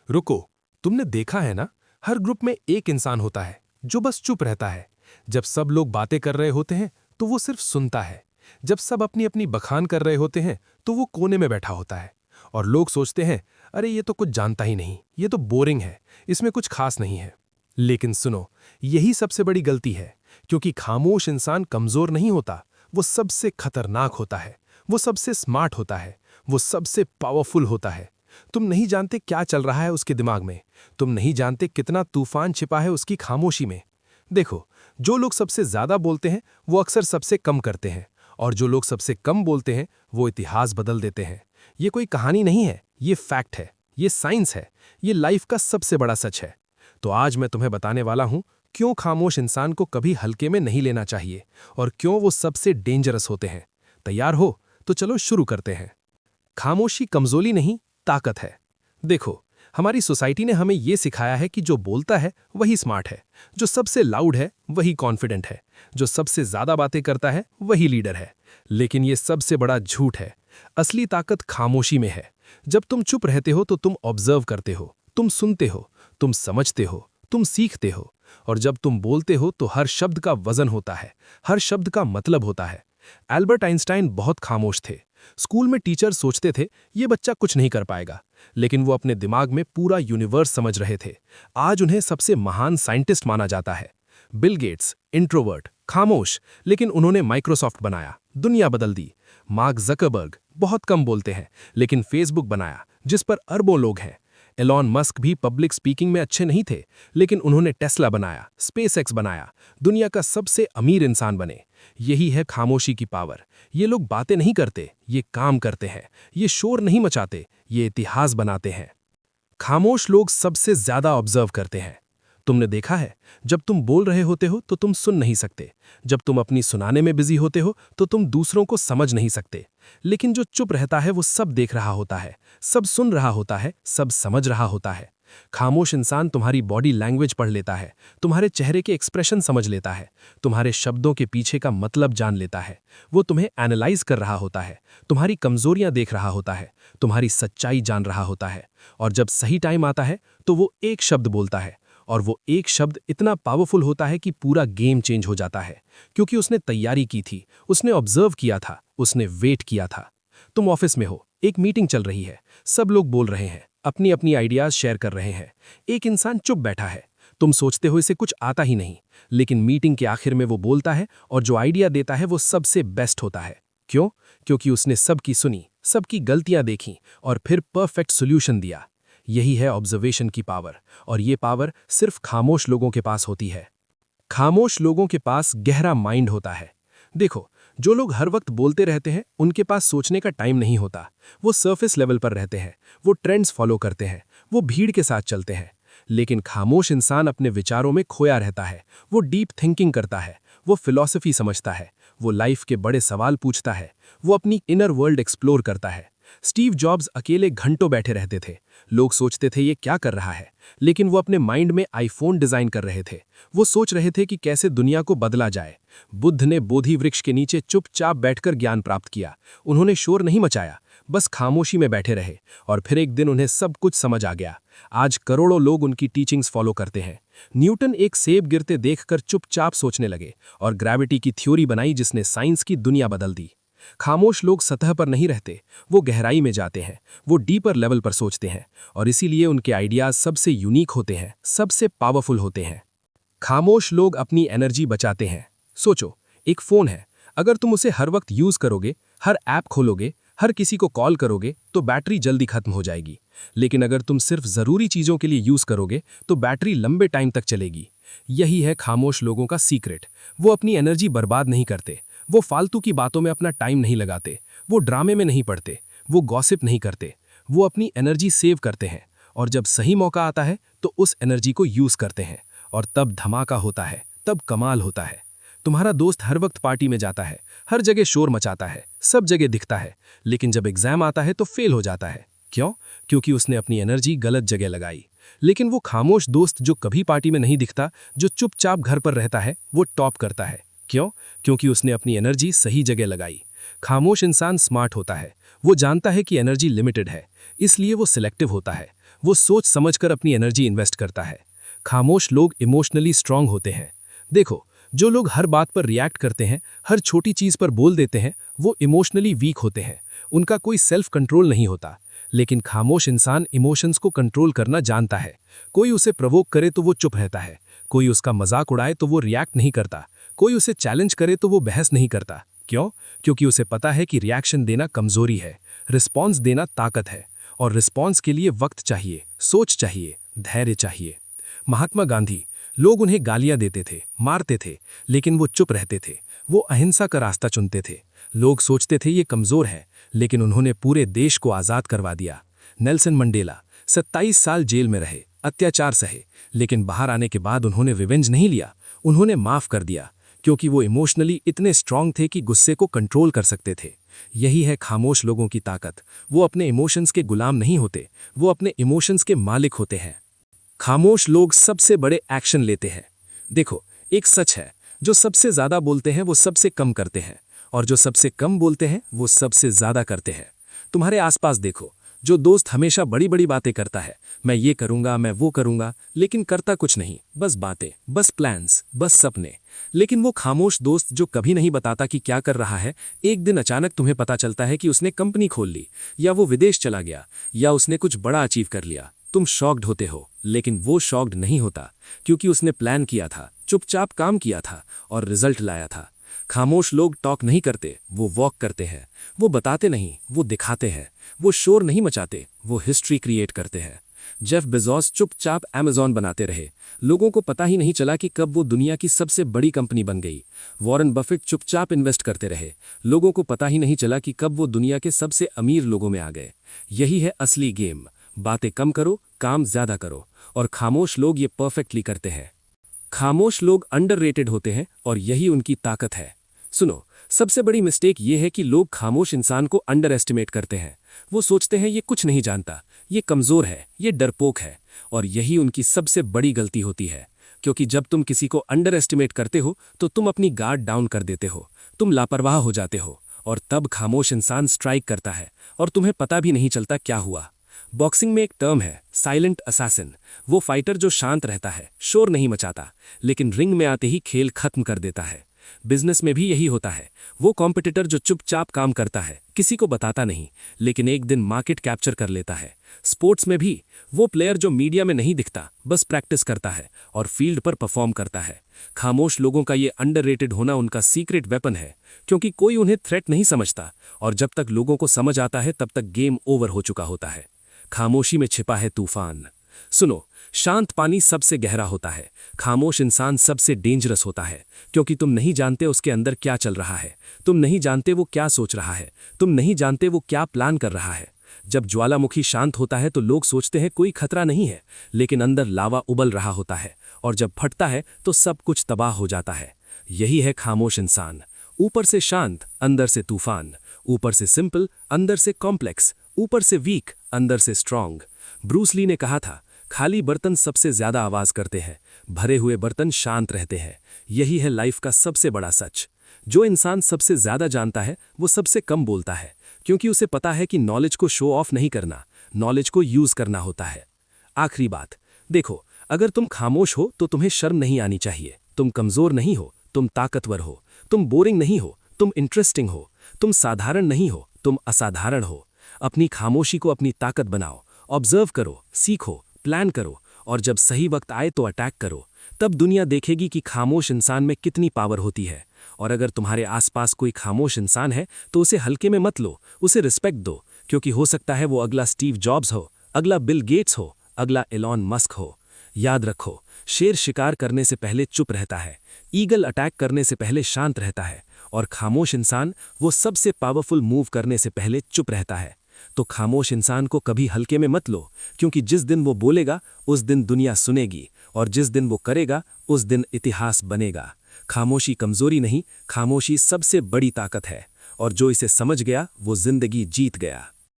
रुको, तुमने देखा है ना, हर ग्रुप में एक इंसान होता है जो बस चुप रहता है। जब सब लोग बातें कर रहे होते हैं तो वो सिर्फ सुनता है। जब सब अपनी अपनी बखान कर रहे होते हैं तो वो कोने में बैठा होता है। और लोग सोचते हैं, अरे ये तो कुछ जानता ही नहीं, ये तो बोरिंग है, इसमें कुछ खास नहीं है। लेकिन सुनो, यही सबसे बड़ी गलती है, क्योंकि खामोश इंसान कमजोर नहीं होता, वो सबसे खतरनाक होता है, वो सबसे स्मार्ट होता है, वो सबसे पावरफुल होता है। तुम नहीं जानते क्या चल रहा है उसके दिमाग में, तुम नहीं जानते कितना तूफान छिपा है उसकी खामोशी में। देखो, जो लोग सबसे ज्यादा बोलते हैं वो अक्सर सबसे कम करते हैं, और जो लोग सबसे कम बोलते हैं वो इतिहास बदल देते हैं। ये कोई कहानी नहीं है, ये फैक्ट है, ये साइंस है, ये लाइफ का सबसे बड़ा सच है। तो आज मैं तुम्हें बताने वाला हूं क्यों खामोश इंसान को कभी हल्के में नहीं लेना चाहिए, और क्यों वो सबसे डेंजरस होते हैं। तैयार हो? तो चलो शुरू करते हैं। खामोशी कमजोरी नहीं, ताकत है। देखो, हमारी सोसाइटी ने हमें यह सिखाया है कि जो बोलता है वही स्मार्ट है, जो सबसे लाउड है वही कॉन्फिडेंट है, जो सबसे ज्यादा बातें करता है वही लीडर है। लेकिन यह सबसे बड़ा झूठ है। असली ताकत खामोशी में है। जब तुम चुप रहते हो तो तुम ऑब्जर्व करते हो, तुम सुनते हो, तुम समझते हो, तुम सीखते हो। और जब तुम बोलते हो तो हर शब्द का वजन होता है, हर शब्द का मतलब होता है। एल्बर्ट आइंस्टाइन बहुत खामोश थे। स्कूल में टीचर सोचते थे ये बच्चा कुछ नहीं कर पाएगा, लेकिन वो अपने दिमाग में पूरा यूनिवर्स समझ रहे थे। आज उन्हें सबसे महान साइंटिस्ट माना जाता है। बिल गेट्स, इंट्रोवर्ट, खामोश, लेकिन उन्होंने माइक्रोसॉफ्ट बनाया, दुनिया बदल दी। मार्क ज़करबर्ग बहुत कम बोलते हैं, लेकिन फेसबुक बनाया, जिस पर अरबों लोग हैं। एलॉन मस्क भी पब्लिक स्पीकिंग में अच्छे नहीं थे, लेकिन उन्होंने टेस्ला बनाया, स्पेसएक्स बनाया, दुनिया का सबसे अमीर इंसान बने। यही है खामोशी की पावर। ये लोग बातें नहीं करते, ये काम करते हैं। ये शोर नहीं मचाते, ये इतिहास बनाते हैं। खामोश लोग सबसे ज्यादा ऑब्जर्व करते हैं। तुमने देखा है, जब तुम बोल रहे होते हो तो तुम सुन नहीं सकते, जब तुम अपनी सुनाने में बिजी होते हो तो तुम दूसरों को समझ नहीं सकते। लेकिन जो चुप रहता है वो सब देख रहा होता है, सब सुन रहा होता है, सब समझ रहा होता है। खामोश इंसान तुम्हारी बॉडी लैंग्वेज पढ़ लेता है, तुम्हारे चेहरे के एक्सप्रेशन समझ लेता है, तुम्हारे शब्दों के पीछे का मतलब जान लेता है। वो तुम्हें एनालाइज कर रहा होता है, तुम्हारी कमजोरियां देख रहा होता है, तुम्हारी सच्चाई जान रहा होता है। और जब सही टाइम आता है तो वो एक शब्द बोलता है, और वो एक शब्द इतना पावरफुल होता है कि पूरा गेम चेंज हो जाता है। क्योंकि उसने तैयारी की थी, उसने ऑब्जर्व किया था, उसने वेट किया था। तुम ऑफिस में हो, एक मीटिंग चल रही है, सब लोग बोल रहे हैं, अपनी अपनी आइडियाज शेयर कर रहे हैं। एक इंसान चुप बैठा है। तुम सोचते हो इसे कुछ आता ही नहीं, लेकिन मीटिंग के आखिर में वो बोलता है, और जो आइडिया देता है वो सबसे बेस्ट होता है। क्यों? क्योंकि उसने सबकी सुनी, सबकी गलतियां देखी, और फिर परफेक्ट सोल्यूशन दिया। यही है ऑब्जर्वेशन की पावर, और ये पावर सिर्फ खामोश लोगों के पास होती है। खामोश लोगों के पास गहरा माइंड होता है। देखो, जो लोग हर वक्त बोलते रहते हैं उनके पास सोचने का टाइम नहीं होता। वो सरफेस लेवल पर रहते हैं, वो ट्रेंड्स फॉलो करते हैं, वो भीड़ के साथ चलते हैं। लेकिन खामोश इंसान अपने विचारों में खोया रहता है। वो डीप थिंकिंग करता है, वो फिलॉसफी समझता है, वो लाइफ के बड़े सवाल पूछता है, वो अपनी इनर वर्ल्ड एक्सप्लोर करता है। स्टीव जॉब्स अकेले घंटों बैठे रहते थे। लोग सोचते थे ये क्या कर रहा है, लेकिन वो अपने माइंड में आईफोन डिजाइन कर रहे थे। वो सोच रहे थे कि कैसे दुनिया को बदला जाए। बुद्ध ने बोधि वृक्ष के नीचे चुपचाप बैठकर ज्ञान प्राप्त किया। उन्होंने शोर नहीं मचाया, बस खामोशी में बैठे रहे, और फिर एक दिन उन्हें सब कुछ समझ आ गया। आज करोड़ों लोग उनकी टीचिंग्स फॉलो करते हैं। न्यूटन एक सेब गिरते देखकर चुपचाप सोचने लगे, और ग्रेविटी की थ्योरी बनाई जिसने साइंस की दुनिया बदल दी। खामोश लोग सतह पर नहीं रहते, वो गहराई में जाते हैं, वो डीपर लेवल पर सोचते हैं, और इसीलिए उनके आइडियाज सबसे यूनिक होते हैं, सबसे पावरफुल होते हैं। खामोश लोग अपनी एनर्जी बचाते हैं। सोचो, एक फोन है, अगर तुम उसे हर वक्त यूज करोगे, हर ऐप खोलोगे, हर किसी को कॉल करोगे, तो बैटरी जल्दी खत्म हो जाएगी। लेकिन अगर तुम सिर्फ जरूरी चीजों के लिए यूज करोगे तो बैटरी लंबे टाइम तक चलेगी। यही है खामोश लोगों का सीक्रेट। वो अपनी एनर्जी बर्बाद नहीं करते, वो फालतू की बातों में अपना टाइम नहीं लगाते, वो ड्रामे में नहीं पड़ते, वो गॉसिप नहीं करते। वो अपनी एनर्जी सेव करते हैं, और जब सही मौका आता है तो उस एनर्जी को यूज करते हैं, और तब धमाका होता है, तब कमाल होता है। तुम्हारा दोस्त हर वक्त पार्टी में जाता है, हर जगह शोर मचाता है, सब जगह दिखता है, लेकिन जब एग्जाम आता है तो फेल हो जाता है। क्यों? क्योंकि उसने अपनी एनर्जी गलत जगह लगाई। लेकिन वो खामोश दोस्त जो कभी पार्टी में नहीं दिखता, जो चुपचाप घर पर रहता है, वो टॉप करता है। क्यों? क्योंकि उसने अपनी एनर्जी सही जगह लगाई। खामोश इंसान स्मार्ट होता है, वो जानता है कि एनर्जी लिमिटेड है, इसलिए वो सिलेक्टिव होता है। वो सोच समझकर अपनी एनर्जी इन्वेस्ट करता है। खामोश लोग इमोशनली स्ट्रांग होते हैं। देखो, जो लोग हर बात पर रिएक्ट करते हैं, हर छोटी चीज पर बोल देते हैं, वो इमोशनली वीक होते हैं। उनका कोई सेल्फ कंट्रोल नहीं होता। लेकिन खामोश इंसान इमोशंस को कंट्रोल करना जानता है। कोई उसे प्रवोक करे तो वो चुप रहता है, कोई उसका मजाक उड़ाए तो वो रिएक्ट नहीं करता, कोई उसे चैलेंज करे तो वो बहस नहीं करता। क्यों? क्योंकि उसे पता है कि रिएक्शन देना कमजोरी है, रिस्पॉन्स देना ताकत है। और रिस्पॉन्स के लिए वक्त चाहिए, सोच चाहिए, धैर्य चाहिए। महात्मा गांधी, लोग उन्हें गालियां देते थे, मारते थे, लेकिन वो चुप रहते थे। वो अहिंसा का रास्ता चुनते थे। लोग सोचते थे ये कमजोर है, लेकिन उन्होंने पूरे देश को आजाद करवा दिया। नेल्सन मंडेला 27 साल जेल में रहे, अत्याचार सहे, लेकिन बाहर आने के बाद उन्होंने रिवेंज नहीं लिया, उन्होंने माफ कर दिया, क्योंकि वो इमोशनली इतने स्ट्रांग थे कि गुस्से को कंट्रोल कर सकते थे। यही है खामोश लोगों की ताकत। वो अपने इमोशंस के गुलाम नहीं होते, वो अपने इमोशंस के मालिक होते हैं। खामोश लोग सबसे बड़े एक्शन लेते हैं। देखो, एक सच है, जो सबसे ज्यादा बोलते हैं वो सबसे कम करते हैं, और जो सबसे कम बोलते हैं वो सबसे ज्यादा करते हैं। तुम्हारे आसपास देखो, जो दोस्त हमेशा बड़ी बड़ी बातें करता है, मैं ये करूंगा, मैं वो करूंगा, लेकिन करता कुछ नहीं, बस बातें, बस प्लान्स, बस सपने। लेकिन वो खामोश दोस्त जो कभी नहीं बताता कि क्या कर रहा है, एक दिन अचानक तुम्हें पता चलता है कि उसने कंपनी खोल ली, या वो विदेश चला गया, या उसने कुछ बड़ा अचीव कर लिया। तुम शॉक्ड होते हो, लेकिन वो शॉक्ड नहीं होता, क्योंकि उसने प्लान किया था, चुपचाप काम किया था और रिजल्ट लाया था। खामोश लोग टॉक नहीं करते, वो वॉक करते हैं। वो बताते नहीं, वो दिखाते हैं। वो शोर नहीं मचाते, वो हिस्ट्री क्रिएट करते हैं। जेफ बेजोस चुपचाप अमेज़न बनाते रहे, लोगों को पता ही नहीं चला कि कब वो दुनिया की सबसे बड़ी कंपनी बन गई। वॉरेन बफेट चुपचाप इन्वेस्ट करते रहे, लोगों को पता ही नहीं चला कि कब वो दुनिया के सबसे अमीर लोगों में आ गए। यही है असली गेम। बातें कम करो, काम ज्यादा करो, और खामोश लोग ये परफेक्टली करते हैं। खामोश लोग अंडररेटेड होते हैं, और यही उनकी ताकत है। सुनो, सबसे बड़ी मिस्टेक ये है कि लोग खामोश इंसान को अंडर एस्टिमेट करते हैं। वो सोचते हैं ये कुछ नहीं जानता, ये कमजोर है, ये डरपोक है, और यही उनकी सबसे बड़ी गलती होती है। क्योंकि जब तुम किसी को अंडर एस्टिमेट करते हो तो तुम अपनी गार्ड डाउन कर देते हो, तुम लापरवाह हो जाते हो, और तब खामोश इंसान स्ट्राइक करता है और तुम्हें पता भी नहीं चलता क्या हुआ। बॉक्सिंग में एक टर्म है, साइलेंट असैसिन। वो फाइटर जो शांत रहता है, शोर नहीं मचाता, लेकिन रिंग में आते ही खेल खत्म कर देता है। बिजनेस में भी यही होता है, वो कॉम्पिटिटर जो चुपचाप काम करता है, किसी को बताता नहीं, लेकिन एक दिन मार्केट कैप्चर कर लेता है। स्पोर्ट्स में भी वो प्लेयर जो मीडिया में नहीं दिखता, बस प्रैक्टिस करता है और फील्ड पर परफॉर्म करता है। खामोश लोगों का ये अंडररेटेड होना उनका सीक्रेट वेपन है, क्योंकि कोई उन्हें थ्रेट नहीं समझता, और जब तक लोगों को समझ आता है तब तक गेम ओवर हो चुका होता है। खामोशी में छिपा है तूफान। सुनो, शांत पानी सबसे गहरा होता है, खामोश इंसान सबसे डेंजरस होता है, क्योंकि तुम नहीं जानते उसके अंदर क्या चल रहा है, तुम नहीं जानते वो क्या सोच रहा है, तुम नहीं जानते वो क्या प्लान कर रहा है। जब ज्वालामुखी शांत होता है तो लोग सोचते हैं कोई खतरा नहीं है, लेकिन अंदर लावा उबल रहा होता है, और जब फटता है तो सब कुछ तबाह हो जाता है। यही है खामोश इंसान। ऊपर से शांत, अंदर से तूफान। ऊपर से सिंपल, अंदर से कॉम्प्लेक्स। ऊपर से वीक, अंदर से स्ट्रांग। ब्रूस ली ने कहा था, खाली बर्तन सबसे ज्यादा आवाज करते हैं, भरे हुए बर्तन शांत रहते हैं। यही है लाइफ का सबसे बड़ा सच। जो इंसान सबसे ज्यादा जानता है वो सबसे कम बोलता है, क्योंकि उसे पता है कि नॉलेज को शो ऑफ नहीं करना, नॉलेज को यूज करना होता है। आखिरी बात, देखो, अगर तुम खामोश हो तो तुम्हें शर्म नहीं आनी चाहिए। तुम कमजोर नहीं हो, तुम ताकतवर हो। तुम बोरिंग नहीं हो, तुम इंटरेस्टिंग हो। तुम साधारण नहीं हो, तुम असाधारण हो। अपनी खामोशी को अपनी ताकत बनाओ, ऑब्जर्व करो, सीखो, प्लान करो, और जब सही वक्त आए तो अटैक करो। तब दुनिया देखेगी कि खामोश इंसान में कितनी पावर होती है। और अगर तुम्हारे आसपास कोई खामोश इंसान है तो उसे हल्के में मत लो, उसे रिस्पेक्ट दो, क्योंकि हो सकता है वो अगला स्टीव जॉब्स हो, अगला बिल गेट्स हो, अगला एलॉन मस्क हो। याद रखो, शेर शिकार करने से पहले चुप रहता है, ईगल अटैक करने से पहले शांत रहता है, और खामोश इंसान वो सबसे पावरफुल मूव करने से पहले चुप रहता है। तो खामोश इंसान को कभी हल्के में मत लो, क्योंकि जिस दिन वो बोलेगा उस दिन दुनिया सुनेगी, और जिस दिन वो करेगा उस दिन इतिहास बनेगा। खामोशी कमजोरी नहीं, खामोशी सबसे बड़ी ताकत है, और जो इसे समझ गया वो जिंदगी जीत गया।